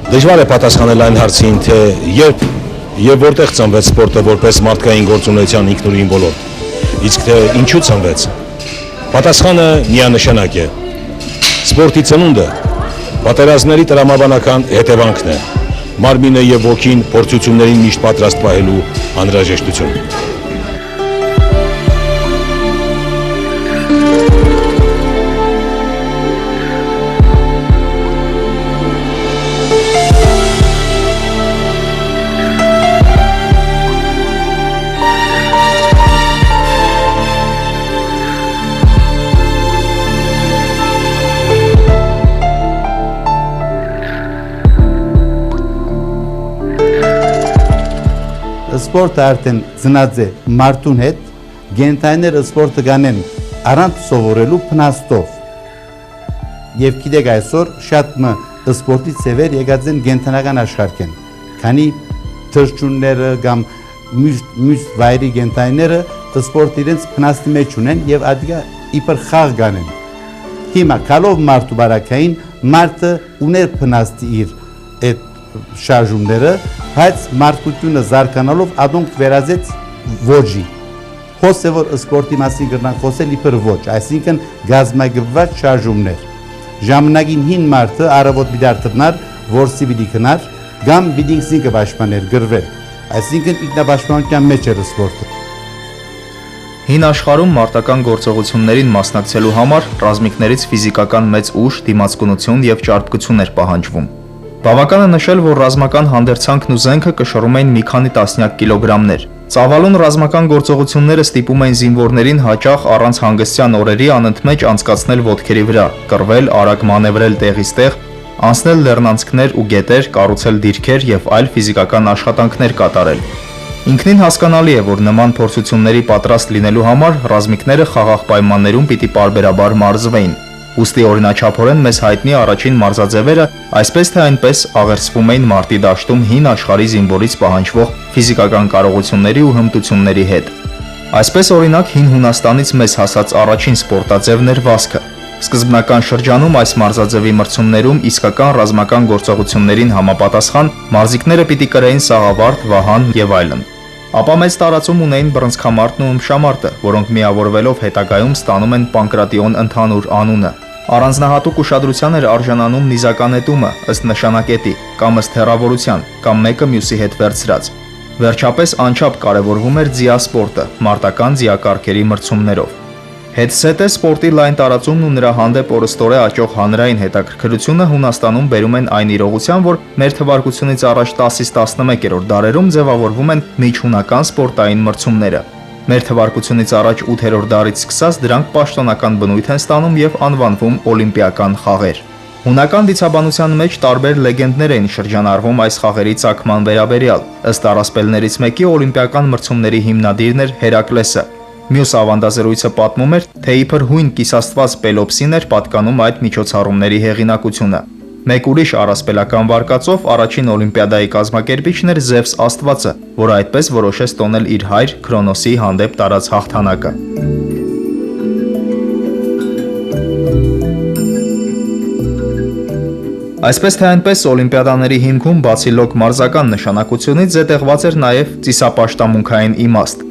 Դժվար է պատասխանել այն հարցին, թե երբ եւ որտեղ ծնվեց սպորտը որպես մարդկային գործունեության ինքնուրույն ոլորտ, իսկ թե ինչու ծնվեց։ Պատասխանը միանշանակ է։ Սպորտի ծնունդը պատերազմների տրամաբանական հետևանքն է, մարմինը եւ ոգին փորձություններին միշտ պատրաստ պահելու անհրաժեշտություն։ Սպորտը արդեն ծնած է մարդուն հետ, գենտայները սպորտը կանեն առանց սովորելու փնաստով։ Եվ գիտեք այսօր շատ մը սպորտի ծևեր եկած են գենտանական աշխարհքեն, քանի թրջունները կամ մյուս վայրի գենտայները սպորտը իրենց փնաստի մեջ ունեն եւ ադիգա իբր խաղ կանեն։ Հիմա կալով մարդու բարակային մարդը ուներ փնաստի իր այդ շարժումները, բայց մարդկությունը զարգանալով ադոնք վերածեց ոճի։ Խոսե որ սպորտի մասին գրնան խոսել իբր ոչ, այսինքն գազմագված շարժումներ։ Ժամանակին հին մարդը առավոտ բիդար տնար, որսի պիտի քնար, կամ պիտի ինքը պաշտպաներ գրվել։ Այսինքն ինքնապաշտպանության մեջ էր սպորտը։ Հին աշխարհում մարտական գործողություններին մասնակցելու համար ռազմիկներից ֆիզիկական մեծ ուժ, դիմացկունություն եւ ճարպկություն էր պահանջվում։ Բավական է նշել, որ ռազմական հանդերձանքն ու զենքը կշռում էին մի քանի տասնյակ կիլոգրամներ։ Ծավալուն ռազմական գործողությունները ստիպում էին զինվորներին հաճախ առանց հանգստյան օրերի անընդմեջ անցկացնել ոտքերի վրա, կռվել, արագ մանևրել տեղից տեղ, անցնել լեռնանցքներ ու գետեր, կառուցել դիրքեր եւ այլ ֆիզիկական աշխատանքներ կատարել։ Ինքնին հասկանալի է, որ նման փորձությունների պատրաստ լինելու համար ռազմիկները խաղաղ պայմաններում պիտի պարբերաբար մարզվեին։ Ուստի օրինաչափորեն մեզ հայտնի առաջին մարզաձևերը այսպես թե այնպես աղերսվում էին մարտի դաշտում հին աշխարհի զինվորից պահանջվող ֆիզիկական կարողությունների ու հմտությունների հետ։ Այսպես օրինակ հին Հունաստանից մեզ հասած առաջին սպորտաձևն էր վազքը։ Սկզբնական շրջանում այս մարզաձևի մրցումներում իսկական ռազմական գործողություններին համապատասխան մարզիկները պիտի կրեին սաղավարտ, վահան եւ այլն։ Ապա մեծ տարածում ունեին բռնցքամարտն ու ըմբշամարտը, որոնք միավորվելով հետագայում ստանում են Պանկրատիոն ընդհանուր անունը։ Առանձնահատուկ ուշադրության էր արժանանում նիզականետումը ըստ նշանակետի կամ ըստ հեռավորության կամ մեկը մյուսի հետ վերցրած։ Վերջապես անչափ կարևորվում էր ձիասպորտը մարտական ձիակառքերի մրցումներով։ Հետսետե սպորտի լայն տարածումն ու նրա հանդեպ օրստորե աճող հանրային հետաքրքրությունը Հունաստանում բերում են այն իրողության, որ մեր թվարկությունից առաջ 10-ից 11-րդ դարերում ձևավորվում են միջհունական սպորտային մրցումները։ Մեր թվարկությունից առաջ 8-րդ դարից սկսած դրանք պաշտոնական բնույթ են ստանում եւ անվանվում օլիմպիական խաղեր։ Հունական դիցաբանության մեջ տարբեր լեգենդներ էին շրջանառվում այս խաղերի ծագման վերաբերյալ։ Ըստ առասպելներից մեկի օլիմպիական մրցումների հիմնադիրն էր Հերակլեսը։ Մյուս ավանդազրույցը պատմում էր, թե իբր հույն կիսաստված Պելոպսին էր պատկանում այդ միջոցառումների հեղինակությունը։ Մեկ ուրիշ առասպելական վարկածով առաջին օլիմպիադայի կազմակերպիչն էր Զևս աստվածը, որը այդպես որոշեց տոնել իր հայր Քրոնոսի հանդեպ տարած հաղթանակը։ Այսպես թե այնպես օլիմպիադաների հիմքում բացի լոկ մարզական նշանակությունից զետեղված էր նաև ծիսապաշտամունքային իմաստ։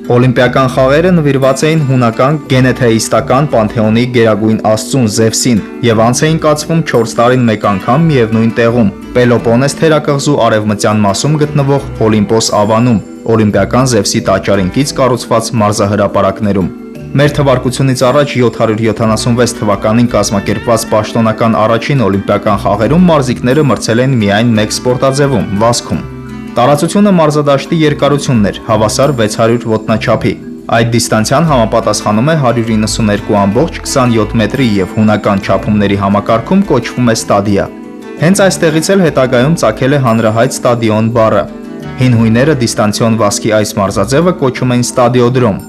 Օլիմպիական խաղերը նվիրված էին հունական գենեթեիստական պանթեոնի գերագույն աստծուն Զևսին եւ անց էին կացվում 4 տարին մեկ անգամ միևնույն տեղում՝ Պելոպոնես թերակղզու արևմտյան մասում գտնվող Օլիմպոս ավանում, օլիմպիական Զևսի տաճարինքից կառուցված մարզահրապարակներում։ Մեր թվարկությունից առաջ 776 թվականին կազմակերպված պաշտոնական առաջին օլիմպիական խաղերում մարզիկները մրցել են միայն մեկ սպորտաձևում՝ վազքում։ Տարածությունը մարզադաշտի երկարությունն էր, հավասար 600 ոտնաչափի։ Այդ դիստանցիան համապատասխանում է 192.27 մետրի եւ հունական չափումների համակարգում կոչվում է ստադիա։ Հենց այստեղից էլ հետագայում ծագել է հանրահայտ ստադիոն բառը։ Հին հույները դիստանցիոն վազքի այս մարզաձևը կոչում էին ստադիոդրոմ։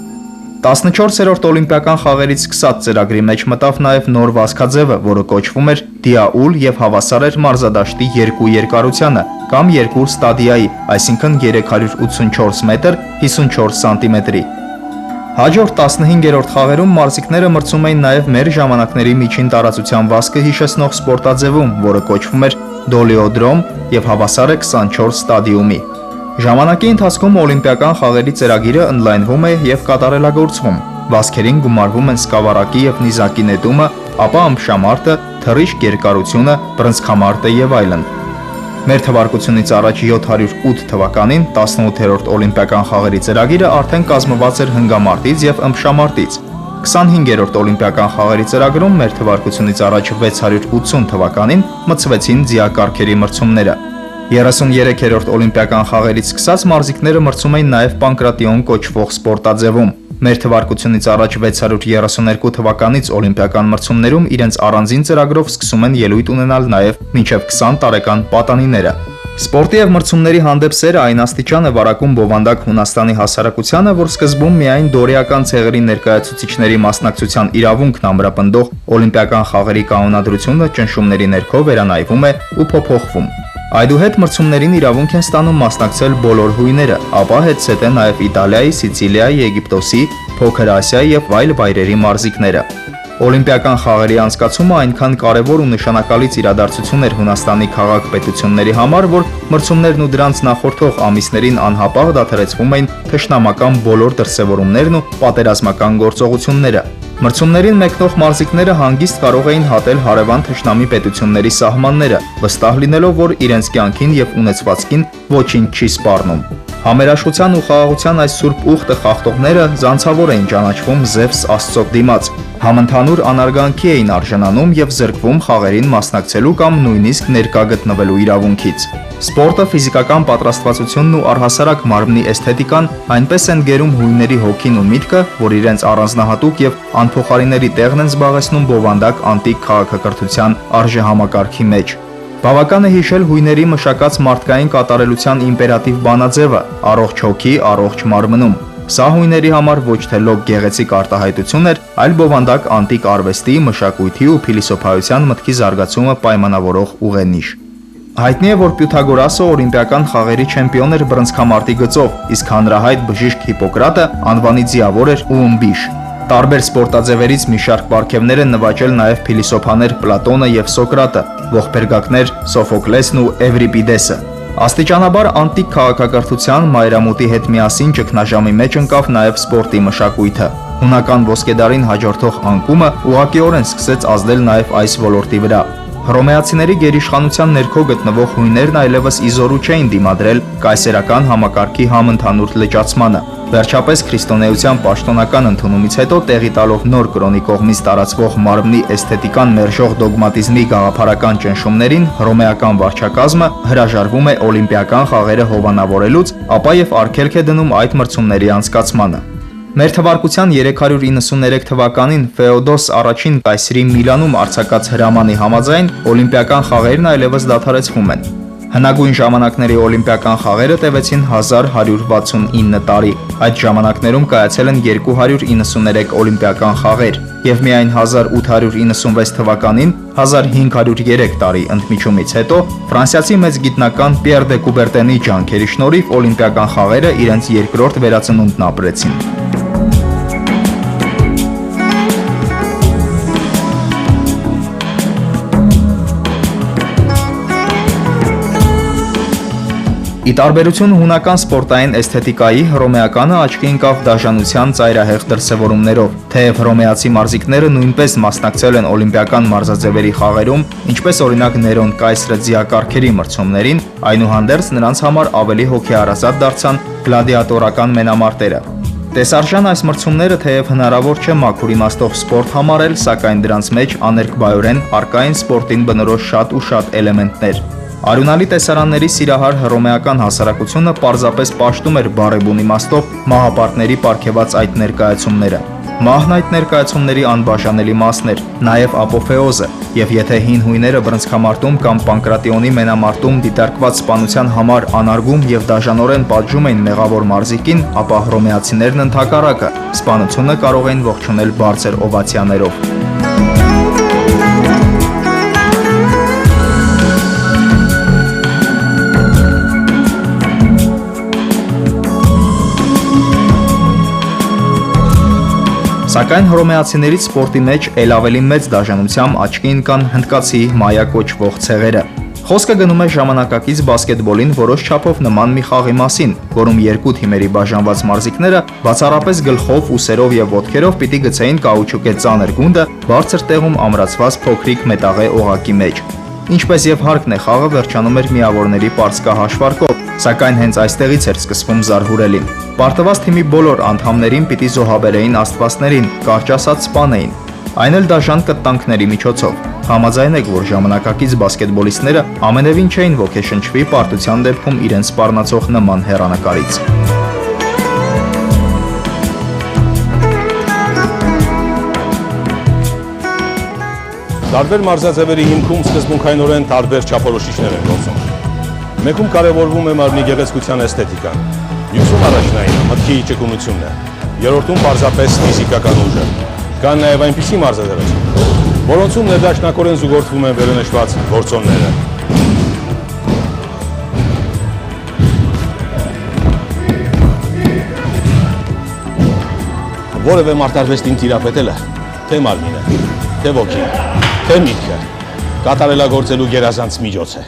14-րդ օլիմպիական խաղերից սկսած ծրագրի մեջ մտավ նաև նոր վազքաձևը, որը կոչվում էր դիաուլ եւ հավասար էր մարզադաշտի երկու երկարությանը կամ երկու ստադիայի, այսինքն 384 մետր 54 սանտիմետրի։ Հաջորդ 15-րդ խաղերում մարզիկները մրցում էին նաև մեր ժամանակների միջին տարածության վազքը հիշեցնող սպորտաձևում, որը կոչվում էր Դոլիոդրոմ եւ հավասար է 24 ստադիումի։ Ժամանակի ընթացքում օլիմպիական խաղերի ծրագիրը ընդլայնվում է եւ կատարելագործվում։ Վազքերին գումարվում են սկավառակի եւ նիզակի նետումը, ապա ըմբշամարտը, թռիչք երկարությունը, բռնցքամարտը եւ այլն։ Մեր թվարկությունից առաջ 708 թվականին 18-րդ օլիմպիական խաղերի ծրագիրը արդեն կազմված էր հնգամարտից եւ ըմբշամարտից։ 25-րդ օլիմպիական խաղերի ծրագրում մեր թվարկությունից առաջ 680 թվականին մտցվեցին ձիակառքերի մրցումները։ 33-րդ օլիմպիական խաղերից սկսած մարզիկները մրցում էին նաև պանկրատիոն կոչվող սպորտաձևում։ Մեր թվարկությունից առաջ 632 թվականից օլիմպիական մրցումներում իրենց առանձին ծրագրով սկսում են ելույթ ունենալ նաև մինչև 20 տարեկան պատանիները։ Սպորտի եւ մրցումների հանդեպ սերը այն աստիճան է վարակում բովանդակ Հունաստանի հասարակությանը, որ սկզբում միայն դորիական ցեղերի ներկայացուցիչների մասնակցության իրավունքն ամրապնդող օլիմպիական խաղերի կանոնադրությունը ճնշումների ներքո վերանայվում է ու փոփոխվում։ Այդուհետ մրցումներին իրավունք են ստանում մասնակցել բոլոր հույները, ապա հետսետ է նաև Իտալիայի, Սիցիլիայի, Եգիպտոսի, Փոքր Ասիայի եւ այլ վայրերի մարզիկները։ Օլիմպիական խաղերի անցկացումը այնքան կարևոր ու նշանակալից իրադարձություն էր Հունաստանի քաղաք-պետությունների համար, որ մրցումներն ու դրանց նախորդող ամիսներին անհապաղ դադարեցվում էին թշնամական բոլոր դրսևորումներն ու պատերազմական գործողությունները։ Մրցումներին մեկնող մարզիկները հանգիստ կարող էին հատել հարևան թշնամի պետությունների սահմանները, վստահ լինելով, որ իրենց կյանքին եւ ունեցվածքին ոչինչ չի սպառնում։ Համերաշխության ու խաղաղության այս սուրբ ուխտը խախտողները զանցավոր էին ճանաչվում Զևս Աստծո դիմաց, համընդհանուր անարգանքի էին արժանանում եւ զրկվում խաղերին մասնակցելու կամ նույնիսկ ներկա գտնվելու իրավունքից։ Սպորտը, ֆիզիկական պատրաստվածությունն ու առհասարակ մարմնի էսթետիկան այնպես են գերում հույների հոգին ու միտքը, որ իրենց առանձնահատուկ եւ անփոխարինելի տեղն են զբաղեցնում բովանդակ անտիկ քաղաքակրթության արժեհամակարգի մեջ։ Բավական է հիշել հույների մշակած մարդկային կատարելության իմպերատիվ բանաձևը՝ առողջ հոգի, առողջ մարմնում։ Սա հույների համար ոչ թե լոկ գեղեցիկ արտահայտություն էր, այլ բովանդակ անտիկ արվեստի, մշակույթի ու փիլիսոփայության մտքի զարգացումը պայմանավորող ուղենիշ։ Հայտնի է, որ Պյութագորասը օլիմպիական խաղերի չեմպիոն էր բռնցքամարտի գծով, իսկ հանրահայտ բժիշկ Հիպոկրատը անվանի ձիավոր էր ու ըմբիշ։ Տարբեր սպորտաձևերից մի շարք պարգևներ են նվաճել նաև փիլիսոփաներ Պլատոնը եւ Սոկրատը, ողբերգակներ Սոֆոկլեսն ու Էվրիպիդեսը։ Աստիճանաբար անտիկ քաղաքակրթության մայրամուտի հետ միասին ճգնաժամի մեջ ընկավ նաև սպորտի մշակույթը։ Հունական ոսկեդարին հաջորդող անկումը ուղղակիորեն սկսեց ազդել նաև այս ոլորտի վրա։ Հռոմեացիների գերիշխանության ներքո գտնվող հույներն այլևս իզորու չէին դիմադրել կայսերական համակարգի համընդհանուր լճացմանը։ Վերջապես քրիստոնեության պաշտոնական ընդունումից հետո տեղի տալով նոր կրոնի կողմից տարածվող մարմնի էսթետիկան մերժող դոգմատիզմի գաղափարական ճնշումներին հռոմեական վարչակազմը հրաժարվում է օլիմպիական խաղերը հովանավորելուց, ապա եւ արգելք է դնում այդ մրցումների անցկացմանը։ Մեր թվարկության 393 թվականին Ֆեոդոս I կայսրի Միլանում արձակած հրամանի համաձայն օլիմպիական խաղերն այլևս դադարեցվում են։ Հնագույն ժամանակների օլիմպիական խաղերը տևեցին 1169 տարի։ Այդ ժամանակներում կայացել են 293 օլիմպիական խաղեր, եւ միայն 1896 թվականին 1503 տարի ընդմիջումից հետո ֆրանսիացի մեծ գիտնական Պիեր դե Կուբերտենի ջանքերի շնորհիվ օլիմպիական խաղերը իրենց երկրորդ վերածնունդն ապրեցին։ Ի տարբերություն հունական սպորտային էսթետիկայի, հռոմեականը աչքի ընկավ դաժանության ծայրահեղ դրսևորումներով։ Թեև հռոմեացի մարզիկները նույնպես մասնակցել են օլիմպիական մարզաձևերի խաղերում, ինչպես օրինակ Ներոն կայսրը ձիակառքերի մրցումներին, այնուհանդերձ նրանց համար ավելի հոգեհարազատ դարձան գլադիատորական մենամարտերը։ Տեսարժան այս մրցումները թեև հնարավոր չէ մաքուր իմաստով սպորտ համարել, սակայն դրանց մեջ աներկբայորեն առկա են սպորտին բնորոշ շատ ու շատ էլեմենտներ։ Արյունալի տեսարանների սիրահար հռոմեական հասարակությունը պարզապես պաշտում էր բարեբուն իմաստով մահապարտների պարգևած այդ ներկայացումները։ Մահն այդ ներկայացումների անբաժանելի մասն էր, նաև ապոֆեոզը, եւ եթե հին հույները բռնցքամարտում կամ Պանկրատիոնի մենամարտում դիտարկված սպանության համար անարգում եւ դաժանորեն պատժում էին մեղավոր մարզիկին, ապա հռոմեացիներն ընդհակառակը սպանությունը կարող էին ողջունել բարձր օվացիաներով։ Սակայն հռոմեացիներից սպորտի մեջ ել ավելի մեծ դաժանությամբ աչքի ընկան հնդկացի մայա կոչվող ցեղերը։ Խոսքը գնում է ժամանակակից բասկետբոլին որոշ չափով նման մի խաղի մասին, որում երկու թիմերի բաժանված մարզիկները բացառապես գլխով, ուսերով եւ ոտքերով պիտի գցեին կաուչուկե ծանր գունդը բարձր տեղում ամրացված փոքրիկ մետաղե օղակի մեջ։ Ինչպես եւ հարկն է, խաղը վերջանում էր միավորների պարսկա հաշվարկով, սակայն հենց այստեղից էր սկսվում զարհուրելին։ Պարտված թիմի բոլոր անդամներին պիտի զոհաբերեին աստվածներին, կարճ ասած սպանեին, այն էլ դաժան կտանքների միջոցով։ Համաձայն եք, որ ժամանակակից բասկետբոլիստները ամենևին չէին ոգեշնչվի պարտության դեպքում իրենց սպառնացող նման հեռանկարից։ Տարբեր մարզաձևերի հիմքում սկզբունքայնորեն տարբեր չափորոշիչներ են գործում։ Մեկում կարևորվում է մարմնի գեղեցկության էսթետիկան, մյուսում առաջնային մտքի ճկունությունն է, երրորդում պարզապես ֆիզիկական ուժը։ Կան նաև այնպիսի մարզաձևեր, որոնցում ներդաշնակորեն զուգորդվում են վերոնշված գործոնները։ Որևէ մարտարվեստին տիրապետելը, թե մարմինը, թե ոգին, թե միտքը, կատարելագործելու գերազանց միջոց է։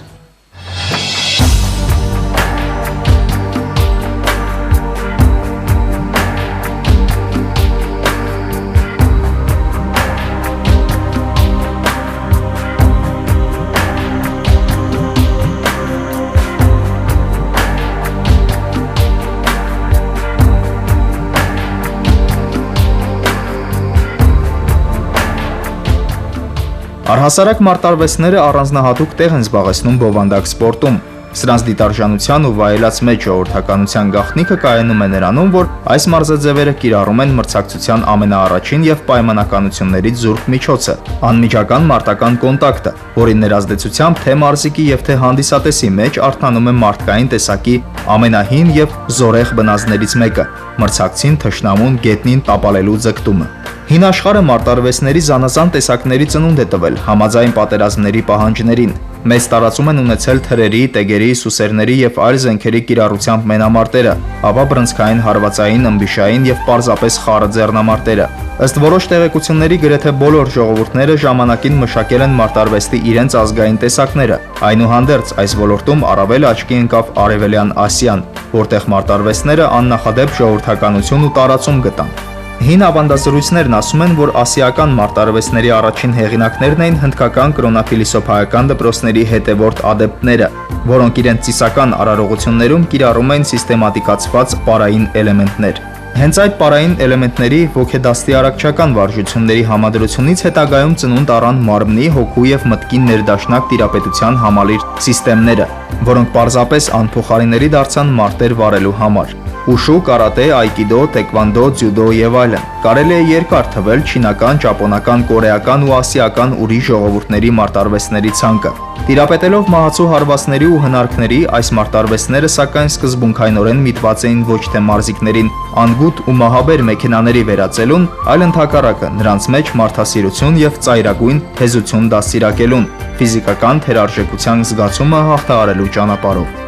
Առհասարակ մարտարվեստները առանձնահատուկ տեղ են զբաղեցնում բովանդակ սպորտում։ Սրանց դիտարժանության ու վայելած մեջ ժողովրդականության գաղտնիքը կայանում է նրանում, որ այս մարզաձևերը կիրառում են մրցակցության ամենաառաջին եւ պայմանականություններից զուրկ միջոցը՝ անմիջական մարտական կոնտակտը, որի ներազդեցությամբ թե մարզիկի եւ թե հանդիսատեսի մեջ արթնանում է մարդկային տեսակի ամենահին եւ զորեղ բնազդներից մեկը՝ մրցակցին թշնամուն գետնին տապալելու ձգտումը։ Հին աշխարհը մարտարվեստների զանազան տեսակների ծնունդ է տվել համաձայն պատերազմների պահանջներին։ Մեծ տարածում են ունեցել թրերի, տեգերի, սուսերների եւ այլ զենքերի կիրառությամբ մենամարտերը, ապա բռնցքային հարվածային, ըմբիշային եւ պարզապես խառը ձեռնամարտերը։ Ըստ որոշ տեղեկությունների գրեթե բոլոր ժողովուրդները ժամանակին մշակել են մարտարվեստի իրենց ազգային տեսակները։ Այնուհանդերձ այս ոլորտում առավել աչքի ընկավ Արևելյան Ասիան, որտեղ մարտարվեստները աննախադեպ ժողովրդականություն ու տարածում գտան։ Հին ավանդազրույցներն ասում են, որ ասիական մարտարվեստների առաջին հեղինակներն էին հնդկական կրոնափիլիսոփայական դպրոցների հետևորդ ադեպտները, որոնք իրենց ծիսական արարողություններում կիրառում էին սիստեմատիկացված պարային էլեմենտներ։ Հենց այդ պարային էլեմենտների ոգեդաստի առաքչական վարժությունների համադրությունից հետագայում ծնունդ առան մարմնի, հոգու եւ մտքի ներդաշնակ տիրապետության համալիր սիստեմները, որոնք պարզապես անփոխարինելի դարձան մարտեր վարելու համար։ Ուշու, կարատե, այկիդո, տեկվանդո, ձյուդո եւ այլն։ Կարելի է երկար թվել չինական, ճապոնական, կորեական ու ասիական ուրիշ ժողովուրդների մարտարվեստների ցանկը։ Տիրապետելով մահացու հարվածների ու հնարքների, այս մարտարվեստները սակայն սկզբունքայնորեն միտված էին ոչ թե մարզիկներին անգութ ու մահաբեր մեքենաների վերածելուն, այլ ընդհակառակը նրանց մեջ մարդասիրություն եւ ծայրագույն հեզություն դաստիարակելուն, ֆիզիկական թերարժեքության զգացումը հաղթահարելու ճանապարհով։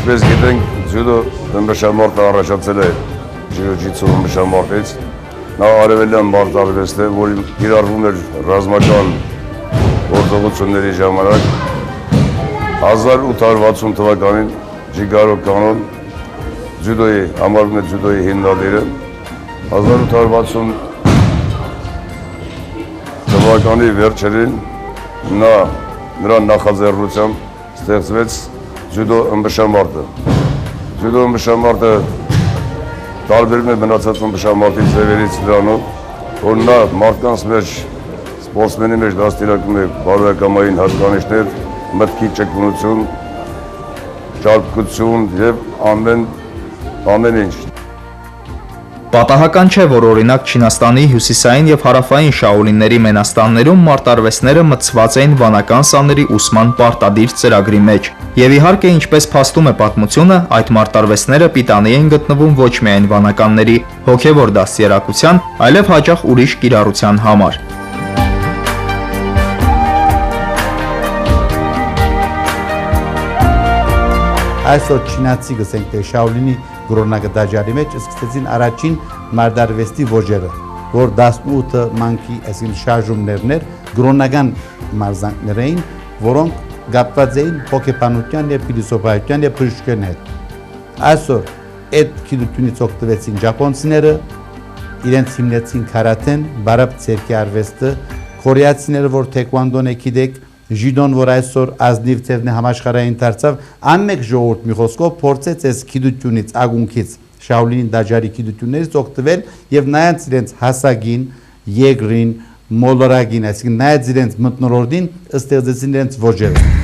Ինչպես գիտենք, ձյուդո ըմբշամարտը առաջացել է ջիu-ջիցու ըմբշամարտից։ Նա արևելյան մարտարվեստ է, որի կիրառվում էր ռազմական գործողությունների ժամանակ։ 1860 թվականին Ջիգարո կանոն ձյուդոյի համարվում է ձյուդոյի հիմնադիրը։ 1860 թվականի վերջերին նրա նախաձեռնությամբ ստեղծվեց ձյուդո ըմբշամարտը։ Ձյուդո ըմբշամարտը տարբերում է մնացած ըմբշամարտի ձևերից նրանով, որ նա մարդկանց մեջ, սպորտսմենի մեջ դաստիարակում է բարոյակամային հատկանիշներ, մտքի ճկունություն, ճարպկություն եւ ամեն ինչ։ Պատահական չէ, որ օրինակ Չինաստանի հյուսիսային եւ հարավային շաոլինների մենաստաններում մարտարվեստները մտցված էին վանական սաների ուսման պարտադիր ծրագրի մեջ։ Եվ իհարկե, ինչպես փաստում է պատմությունը, այդ մարտարվեստները պիտանի են գտնվում ոչ միայն վանականների հոգեվոր դաստիարակության, այլև հաճախ ուրիշ կիրառության համար։ Այսօր չինացի գսենք թե շաոլինի գրոնագ դաջարի մեջ սկսեցին առաջին մարդարվեստի ոճերը, որ 18 մանկի այսին շարժումներն էր, գրոնական մարզանքներ էին, որոնք կապված էին հոգեբանության եւ փիլիսոփայության եւ բժշկության հետ։ Այսօր այդ գիտությունից օգտվեցին ճապոնցիները, իրենց հիմնեցին կարատեն, բարապ ցերկի արվեստը, կորեացիները, որ թեքվոնդոն է գիտեք, ժիդոն, որ այսօր ազնիվ ցևն համաշխարհային դարձավ, ամեն ժողովուրդ մի խոսքով փորձեց այս գիտությունից, ագունքից, Շաոլինի դաջարի գիտություններից օգտվել եւ նայած իրենց հասագին, եգրին, մոլորագին, այսինքն նայած իրենց մտնոլորտին, ստեղծեցին իրենց ոճերը։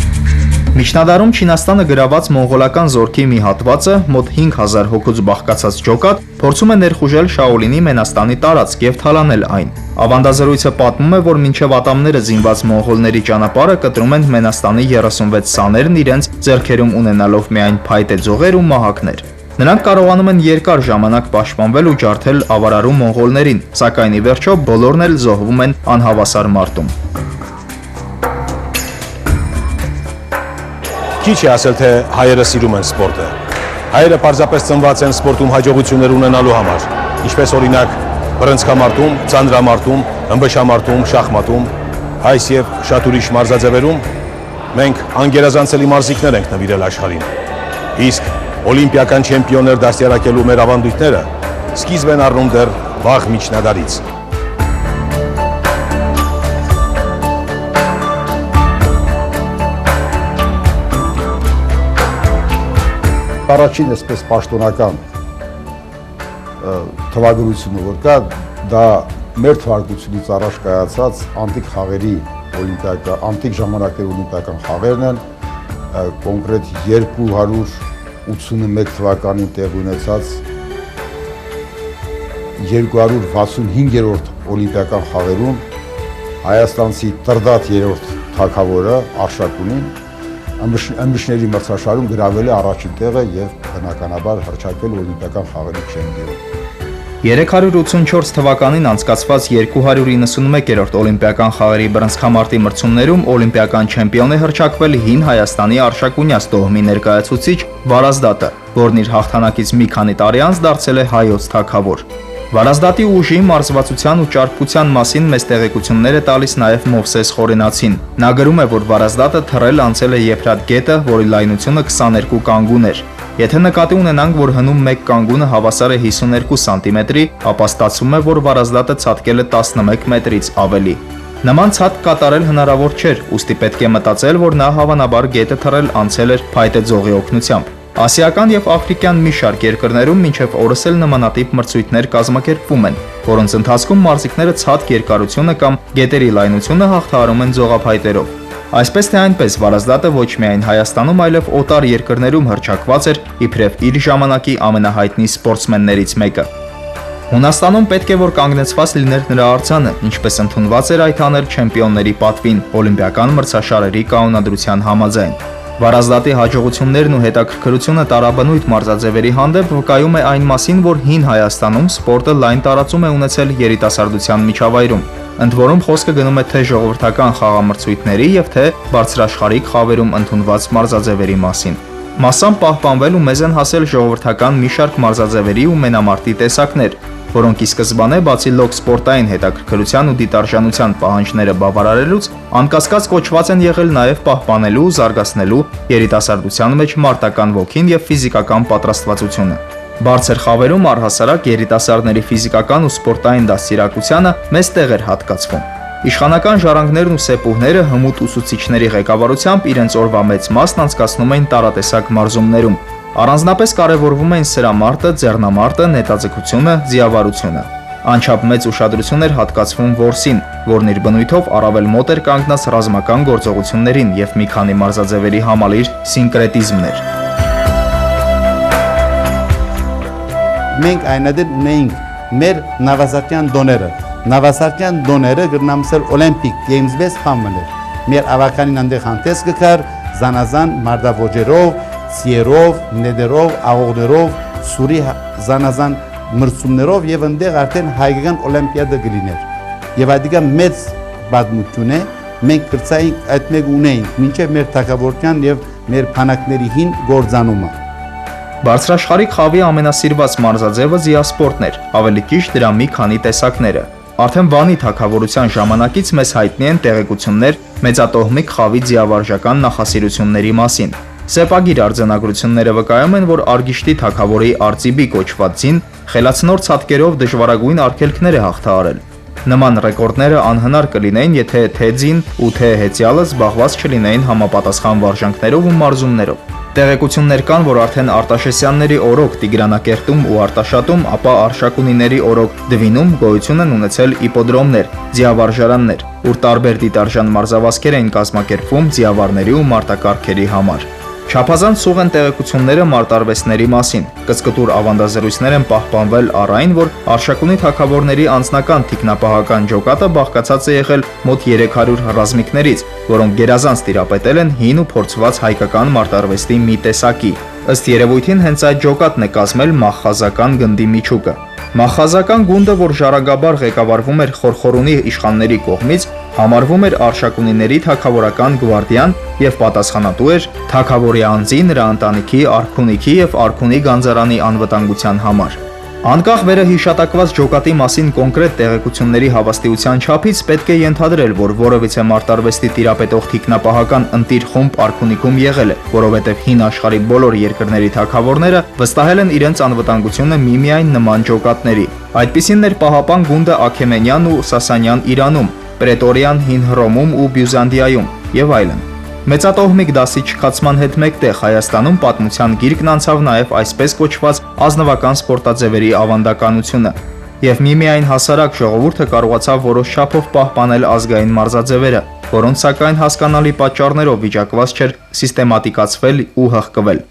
Միջնադարում Չինաստանը գրաված մոնղոլական զորքի մի հատվածը, մոտ 5000 հոգուց բաղկացած ջոկատ, փորձում է ներխուժել Շաոլինի Մենաստանի տարածք եւ թալանել այն։ Ավանդազրույցը պատմում է, որ մինչև ատամները զինված մոնղոլների ճանապարհը կտրում են Մենաստանի 36 սաներն իրենց ձեռքերում ունենալով միայն փայտե ձողեր ու մահակներ։ Նրանք կարողանում են երկար ժամանակ պաշտպանվել ու ջարդել ավարարու մոնղոլներին, սակայն ի վերջո բոլորն էլ զոհվում են անհավասար մարտում։ Քիչ է ասել, թե հայերը սիրում են սպորտը։ Հայերը պարզապես ծնված են սպորտում հաջողություններ ունենալու համար, ինչպես օրինակ բռնցքամարտում, ծանրամարտում, ըմբշամարտում, շախմատում, այս եւ շատ ուրիշ մարզաձևերում մենք անգերազանցելի մարզիկներ ենք նվիրել աշխարհին։ Իսկ օլիմպիական չեմպիոններ դաստիարակելու մեր ավանդույթները սկիզբ են առնում դեռ վաղ միջնադարից։ Առաջին այսպես պաշտոնական թվագրությունը, որ կա, դա մեր թվարկությունից առաջ կայացած անտիկ խաղերի անտիկ ժամանակների օլիմպիական խաղերն են, կոնկրետ 281 թվականին տեղ ունեցած 265-րդ օլիմպիական խաղերում Հայաստանցի Տրդատ 3-րդ թագավորը Արշակունին ըմբիշների մրցաշարում գրավել է առաջին տեղը եւ բնականաբար հռչակվել օլիմպիական խաղերի չեմպիոն։ 384 թվականին անցկացված 291-րդ օլիմպիական խաղերի բռնցքամարտի մրցումներում օլիմպիական չեմպիոն է հռչակվել հին Հայաստանի Արշակունյաց տոհմի ներկայացուցիչ Վարազդատը, որն իր հաղթանակից մի քանի տարի անց դարձել է հայոց թագավոր։ Վարազդատի ուժի, մարզվածության ու ճարպկության մասին մեծ տեղեկություններ է տալիս նաև Մովսես Խորենացին։ Նա գրում է, որ Վարազդատը թռել անցել է Եփրատ գետը, որի լայնությունը 22 կանգուն էր։ Եթե նկատի ունենանք, որ հնում մեկ կանգունը հավասար է 52 սանտիմետրի, ապա ստացվում է, որ Վարազդատը ցատկել է 11 մետրից ավելի։ Նման ցատկ կատարել հնարավոր չէր, ուստի պետք է մտածել, որ նա հավանաբար գետը թռել անցել էր փայտե ձողի օգնությամբ։ Ասիական եւ աֆրիկյան մի շարք երկրներում մինչև օրս էլ նմանատիպ մրցույթներ կազմակերպվում են, որոնց ընթացքում մարզիկները ցածկ երկարությունը կամ գետերի լայնությունը հաղթահարում են ձողափայտերով։ Այսպես թե այնպես Վարազդատը ոչ միայն Հայաստանում, այլև օտար երկրներում հռչակված էր իբրև իր ժամանակի ամենահայտնի սպորտսմեններից մեկը։ Հունաստանում պետք է որ կանգնեցված լիներ նրա արձանը, ինչպես ընդունված էր այդ անել չեմպիոնների պատվին օլիմպիական մրցաշարերի կանոնադրության համաձայն։ Վարազդատի հաջողություններն ու հետաքրքրությունը տարաբնույթ մարզաձևերի հանդեպ վկայում է այն մասին, որ հին Հայաստանում սպորտը լայն տարածում է ունեցել երիտասարդության միջավայրում, ընդ որում խոսքը գնում է թե ժողովրդական խաղամրցույթների եւ թե բարձրաշխարհիկ խաղերում ընդունված մարզաձևերի մասին։ Մասամբ պահպանվել ու մեզ են հասել ժողովրդական մի շարք մարզաձևերի ու մենամարտի տեսակներ, որոնք ի սկզբանե բացի լոկ սպորտային հետաքրքրության ու դիտարժանության պահանջները բավարարելուց, անկասկած կոչված են եղել նաև պահպանելու ու զարգացնելու երիտասարդության մեջ մարտական ոգին եւ ֆիզիկական պատրաստվածությունը։ Բարձր խավերում առհասարակ երիտասարդների ֆիզիկական ու սպորտային դաստիարակությանը մեծ տեղ էր հատկացվում։ Իշխանական ժառանգներն ու սեպուհները հմուտ ուսուցիչների ղեկավարությամբ իրենց օրվա մեծ մասն անցկացնում էին տարատեսակ մարզումներում։ Առանձնապես կարևորվում էին սրամարտը, ձեռնամարտը, նետաձգությունը, ձիավարությունը։ Անչափ մեծ ուշադրություն էր հատկացվում որսին, որն իր բնույթով առավել մոտ էր կանգնած ռազմական գործողություններին եւ մի քանի մարզաձևերի համալիր սինկրետիզմն էր։ Մենք այնադեն ունեինք մեր նավասարդյան դոները։ Նավասարդյան դոները գրնամսել Olympic Games-պես խամներ։ Մեր ավականին անդեղ հանդես գկար զանազան մարդավոճերով, սիերով, նեդերով, աղողներով, սուրի զանազան մրցումներով եւ ընդեղ արդեն հայկական օլիմպիադա գլիներ։ Եվ այդիկա մեծ պատմություն է, մենք կրծայինք այդ մեկ ունեինք մինչև մեր թագավորության եւ մեր փանակների հին գործանումը։ Բարձրաշխարհի խաղի ամենասիրված մարզաձևը զիասպորտն էր, ավելի ճիշտ դրա մի քանի տեսակները։ Արդեն Վանի թագավորության ժամանակից մեզ հայտնի են տեղեկություններ մեծատոհմիկ խաղի ձիավարժական նախասիրությունների մասին։ Սեպագիր արձանագրությունները վկայում են, որ Արգիշտի թագավորի Արծիբի կոչված ձին խելացնոր ցատկերով դժվարագույն արգելքներ է հաղթահարել։ Նման ռեկորդները անհնար կլինեին, եթե թե ձին ու թե հեծյալը զբաղված չլինեին համապատասխան վարժանքներով ու մարզումներով։ Տեղեկություններ կան, որ արդեն Արտաշեսյանների օրոք Տիգրանակերտում ու Արտաշատում, ապա Արշակունիների օրոք Դվինում գոյություն են ունեցել իպոդրոմներ, ձիավարժարաններ, ուր տարբեր դիտարժան մարզավազքեր էին կազմակերպվում ձիավարների ու մարտակառքերի համար։ Չափազանց սուղ են տեղեկությունները մարտարվեստների մասին։ Կծկտուր ավանդազրույցներ են պահպանվել առ այն, որ Արշակունի թագավորների անձնական թիկնապահական ջոկատը բաղկացած է եղել մոտ 300 ռազմիկներից, որոնք գերազանց տիրապետել են հին ու փորձված հայկական մարտարվեստի մի տեսակի։ Ըստ երևույթին հենց այդ ջոկատն է կազմել մախխազական գնդի միջուկը։ Մախխազական գունդը, որ ժառանգաբար ղեկավարվում էր Խորխորունի իշխանների կողմից, համարվում էր Արշակունիների թագավորական գվարդիան եւ պատասխանատու էր թագավորի անձի, նրա ընտանիքի, արքունիքի եւ արքունի գանձարանի անվտանգության համար։ Անկախ վերահիշատակված ջոկատի մասին կոնկրետ տեղեկությունների հավաստիության չափից պետք է ենթադրել, որ որևիցե մարտարվեստի տիրապետող թիկնապահական ընտիր խումբ արքունիքում եղել է, որովհետև հին աշխարհի բոլոր երկրների թագավորները վստահել են իրենց անվտանգությունը միմիայն նման ջոկատների։ Այդպիսին էր պահապան գունդը Աքեմենյան ու Սասանյան Իրանում, Պրետորիան հին Հռոմում ու Բյուզանդիայում եւ այլն։ Մեծատոհմիկ դասի չքացման հետ մեկտեղ Հայաստանում պատմության գիրկն անցավ նաև այսպես կոչված ազնվական սպորտաձևերի ավանդականությունը, եւ միմիայն հասարակ ժողովուրդը կարողացավ որոշ չափով պահպանել ազգային մարզաձևերը, որոնց սակայն հասկանալի պատճառներով վիճակված չէր սիստեմատիկացվել ու հղկվել։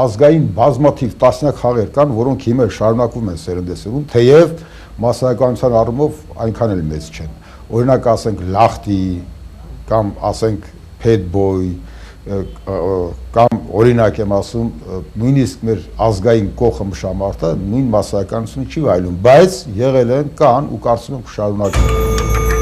Ազգային բազմաթիվ տասնյակ խաղեր կան, որոնք հիմա շարունակվում են սերնդեսերուն, թեև մասսայականության առումով այնքան էլ մեծ չեն։ Օրինակ ասենք լախտի կամ ասենք փեդբոյ կամ օրինակ եմ ասում նույնիսկ մեր ազգային կողը մշամարտը նույն մասսայականությունը չի վայելում, բայց եղել են կան ու կարծում եմ կշարունակվեն։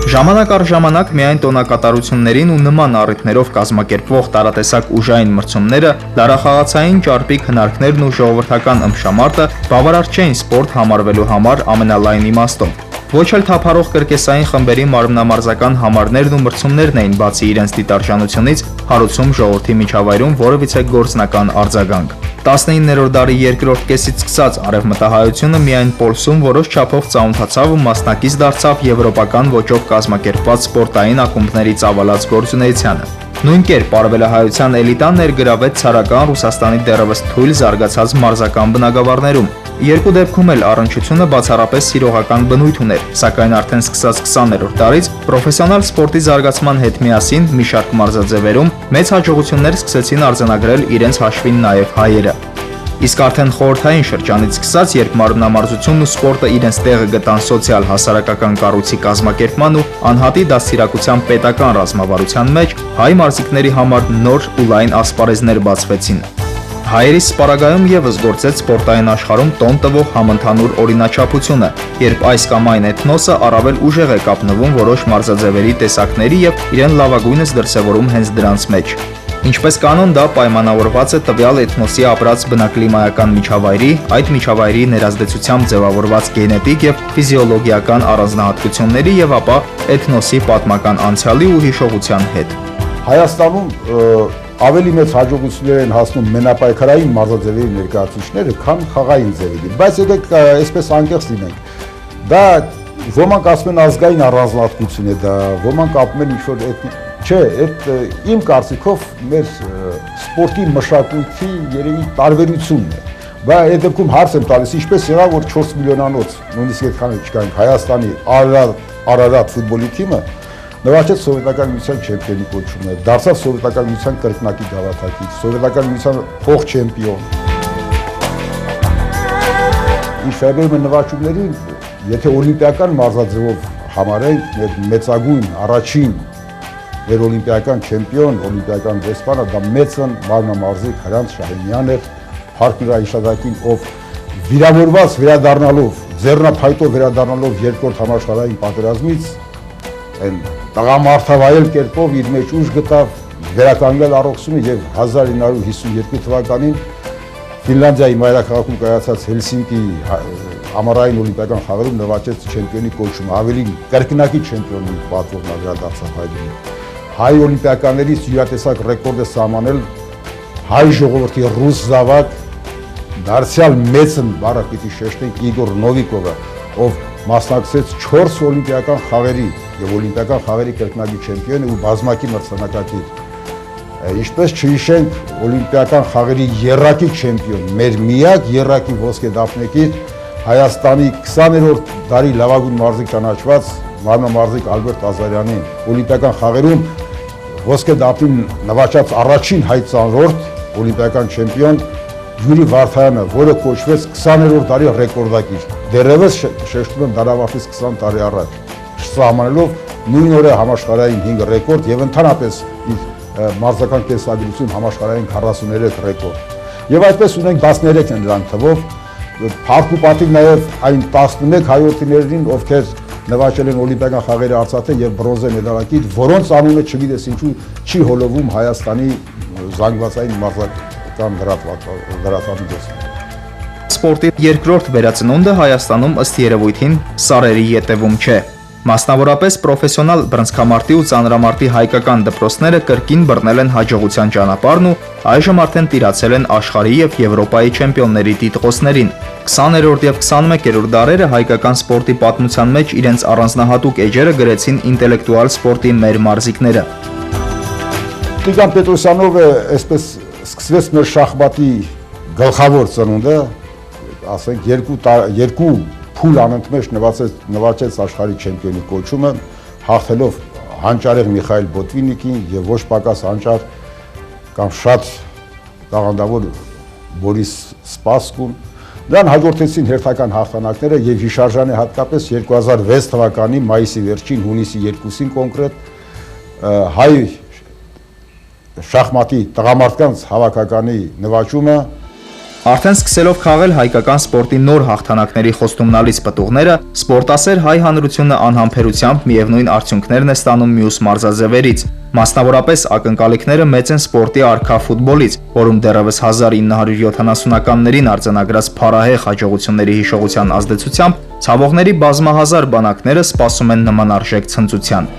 Ժամանակ առ ժամանակ միայն տոնակատարություններին ու նման առիթներով կազմակերպվող տարատեսակ ուժային մրցումները, դարախաղացային ճարպիկ հնարքներն ու ժողովրդական ըմբշամարտը բավարար չէին սպորտ համարվելու համար ամենալայն իմաստով։ Ոչ էլ թափառող կրկեսային խմբերի մարմնամարզական համարներն ու մրցումներն էին բացի իրենց դիտարժանությունից հարուցում ժողովրդի միջավայրում որևիցե գործնական արձագանք։ 19-րդ դարի երկրորդ կեսից սկսած արևմտահայությունը միայն Պոլսում որոշ չափով ծանոթացավ ու մասնակից դարձավ եվրոպական ոճով կազմակերպված սպորտային ակումբների ծավալած գործունեությանը։ Նույն կերպ արևելահայության էլիտան ներգրավեց ցարական Ռուսաստանի դեռևս թույլ զարգացած մարզական բնագավառներում։ Երկու դեպքում էլ առնչությունը բացառապես սիրողական բնույթ ուներ, սակայն արդեն սկսած 20-րդ դարից պրոֆեսիոնալ սպորտի զարգացման հետ միասին մի շարք մարզաձևերում մեծ հաջողություններ սկսեցին արձանագրել իրենց հաշվին նաև հայերը։ Իսկ արդեն խորհրդային շրջանից սկսած, երբ մարմնամարզությունն ու սպորտը իրենց տեղը գտան սոցիալ-հասարակական կառույցի կազմակերպման ու անհատի դաստիարակության պետական ռազմավարության մեջ, հայ մարզիկների համար նոր ու լայն ասպարեզներ բացվեցին։ Հայերի սպարագայում եւս գործեց սպորտային աշխարհում տոն տվող համընդհանուր օրինաչափությունը, երբ այս կամ այն էթնոսը առավել ուժեղ է կապնվում որոշ մարզաձևերի տեսակների եւ իրեն լավագույնս դրսեւորում հենց դրանց մեջ։ Ինչպես կանոն դա պայմանավորված է տվյալ էթնոսի ապրած բնակլիմայական միջավայրի, այդ միջավայրի ներազդեցությամբ ձևավորված գենետիկ եւ ֆիզիոլոգիական առանձնահատկությունների եւ ապա էթնոսի պատմական անցյալի ու հիշողության հետ։ Հայաստանում ավելի մեծ հաջողություններ են հասնում մենապայքարային մարզաձևերի ներկայացուցիչները, քան խաղային ձևերի, բայց եկեք այսպես անկեղծ լինենք։ Դա ոմանք ասում են ազգային առանձնահատկություն է դա, ոմանք ապրում են ինչ-որ չէ, այդ իմ կարծիքով մեր սպորտի մշակույթի երևի տարբերությունն է։ Բայց այդ դեպքում հարց եմ տալիս, ինչպես եղավ, որ 4 միլիոնանոց, նույնիսկ այդքան չկային, Հայաստանի Արարատ ֆուտբոլի թիմը նվաճեց սովետական միության չեմպիոնի կոչումը, դարձավ սովետական միության կրկնակի գավաթակից, սովետական միության փոխ չեմպիոն։ Ինչ վերաբերում է նվաճումներին, եթե օլիմպիական մարզաձևով համարենք, մեր մեծագույն առաջին մեր օլիմպիական չեմպիոն, օլիմպիական դեսպանը, դա մեծն մարմնամարզիկ Հրանտ Շահինյանն էր, հարկ նրա հիշատակին, ով վիրավորված վերադառնալով, ձեռնափայտով վերադառնալով երկրորդ համաշխարհային պատերազմից, այն տղամարդավայել կերպով իր մեջ ուժ գտավ վերականգնել առողջությունը եւ 1952 թվականին Ֆինլանդիայի մայրաքաղաքում կայացած Հելսինկի ամառային օլիմպիական խաղերում նվաճեց չեմպիոնի կոչումը, ավելի կրկնակի չեմպիոնի պատվովն անդրադարձավ հայրենի։ Հայ օլիմպիականներից յուրատեսակ ռեկորդ է սահմանել հայ ժողովրդի ռուս զավակ դարձյալ մեծն բառը պիտի շեշտենք Իգոր Նովիկովը, ով մասնակցեց 4 օլիմպիական խաղերի եւ օլիմպիական խաղերի կրկնակի չեմպիոն ու բազմակի մրցանակակիր։ Ինչպես չհիշենք օլիմպիական խաղերի եռակի չեմպիոն, մեր միակ եռակի ոսկե դափնեկիր Հայաստանի 20-րդ դարի լավագույն մարզիկ ճանաչված մարմնամարզիկ Ալբերտ Ազարյանին, օլիմպիական խաղերում ոսկե դափին նվաճած առաջին հայ ծանրորդ օլիմպիական չեմպիոն Յուրի Վարդայանը, որը կոչվեց 20-րդ դարի ռեկորդակիր, դեռևս շեշտում եմ դարավարտից 20 տարի առաջ, սահմանելով նույն օրը համաշխարհային 5 ռեկորդ եւ ընդհանրապես մարզական կենսագրություն համաշխարհային 43 ռեկորդ։ Եվ այսպես ունենք 13 են դրանք թվով, փառք ու պատիվ նաեւ այն 11 հայրենիներին, ովքեր նվաճել են օլիմպիական խաղերի արծաթե եւ բրոնզե մեդալակիր, որոնց անունը չգիտես ինչու չի հոլովում Հայաստանի զանգվածային մարզական լրատվամիջոցում։ Սպորտի երկրորդ վերածնունդը Հայաստանում ըստ երևույթին սարերի ետևում չէ։ Մասնավորապես պրոֆեսիոնալ բռնցքամարտի ու ծանրամարտի հայկական դպրոցները կրկին բռնել են հաջողության ճանապարհն ու այժմ արդեն տիրացել են աշխարհի եւ Եվրոպայի չեմպիոնների տիտղոսներին։ 20-րդ եւ 21-րդ դարերը հայկական սպորտի պատմության մեջ իրենց առանձնահատուկ էջերը գրեցին ինտելեկտուալ սպորտի մեր մարզիկները։ Տիգրան Պետրոսյանովը այսպես սկսվեց մեր շախմատի գլխավոր ծնունդը, ասենք երկու փուլ անընդմեջ նվաճեց աշխարհի չեմպիոնի կոչումը, հաղթելով հանճարեղ Միխայել Բոտվինիկին եւ ոչ պակաս հանճար կամ շատ տաղանդավոր Բորիս Սպասկուն։ Դրան հաջորդեցին հերթական հաղթանակները եւ հիշարժան է հատկապես 2006 թվականի մայիսի վերջին, հունիսի 2-ին կոնկրետ հայ շախմատի տղամարդկանց հավաքականի նվաճումը։ Արդեն սկսելով քաղել հայկական սպորտի նոր հաղթանակների խոստումնալից պտուղները, սպորտասեր հայ հանրությունը անհամբերությամբ միևնույն արդյունքներն է ստանում մյուս մարզաձևերից։ Մասնավորապես ակնկալիքները մեծ են սպորտի արքա ֆուտբոլից, որում դեռևս 1970-ականներին արձանագրած փառահեղ հաջողությունների հիշողության ազդեցությամբ ցավողների բազմահազար բանակները սպասում են նմանարժեք ցնծության։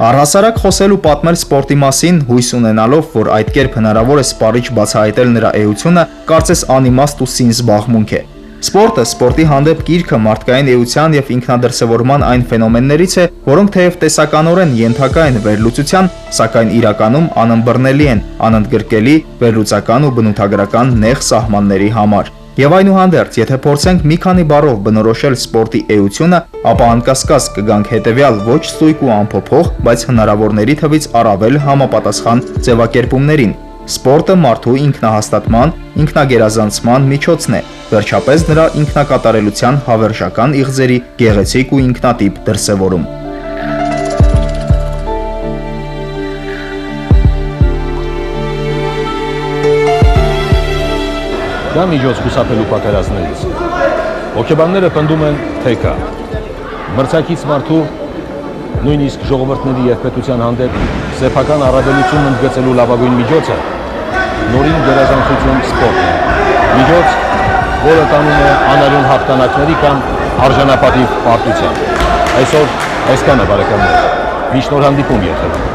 Առհասարակ խոսել ու պատմել սպորտի մասին, հույս ունենալով, որ այդ կերպ հնարավոր է սպառիչ բացահայտել նրա էությունը, կարծես անիմաստ ու սին զբաղմունք է։ Սպորտը, սպորտի հանդեպ գիրքը մարդկային էության եւ ինքնադրսևորման այն ֆենոմեններից է, որոնք թեև տեսականորեն ենթակա են վերլուծության, սակայն իրականում անըմբռնելի են, անընդգրկելի, վերլուծական ու բնութագրական նեղ սահմանների համար։ Եվ այնուհանդերձ, եթե փորձենք մի քանի բառով բնորոշել սպորտի էությունը, ապա անկասկած կգանք հետևյալ ոչ ստույգ ու անփոփոխ, բայց հնարավորների թվից առավել համապատասխան ձևակերպումներին։ Սպորտը մարդու ինքնահաստատման, ինքնագերազանցման միջոցն է, վերջապես նրա ինքնակատարելության հավերժական իղձերի գեղեցիկ ու ինքնատիպ դրսևորում։ Դա միջոց խուսափելու պատերազմներից։ Հոգեբանները պնդում են, թե կա։ Մրցակից մարդու, նույնիսկ ժողովրդների եւ պետության հանդեպ սեփական առավելություն ընդգծելու լավագույն միջոցը նորին գերազանցություն սպորտն է։ Միջոց, որը տանում է անարյուն հաղթանակների կամ արժանապատիվ պարտության։ Այսօր այսքանը բարեկամներ։ Մինչ նոր հանդիպում եթերում։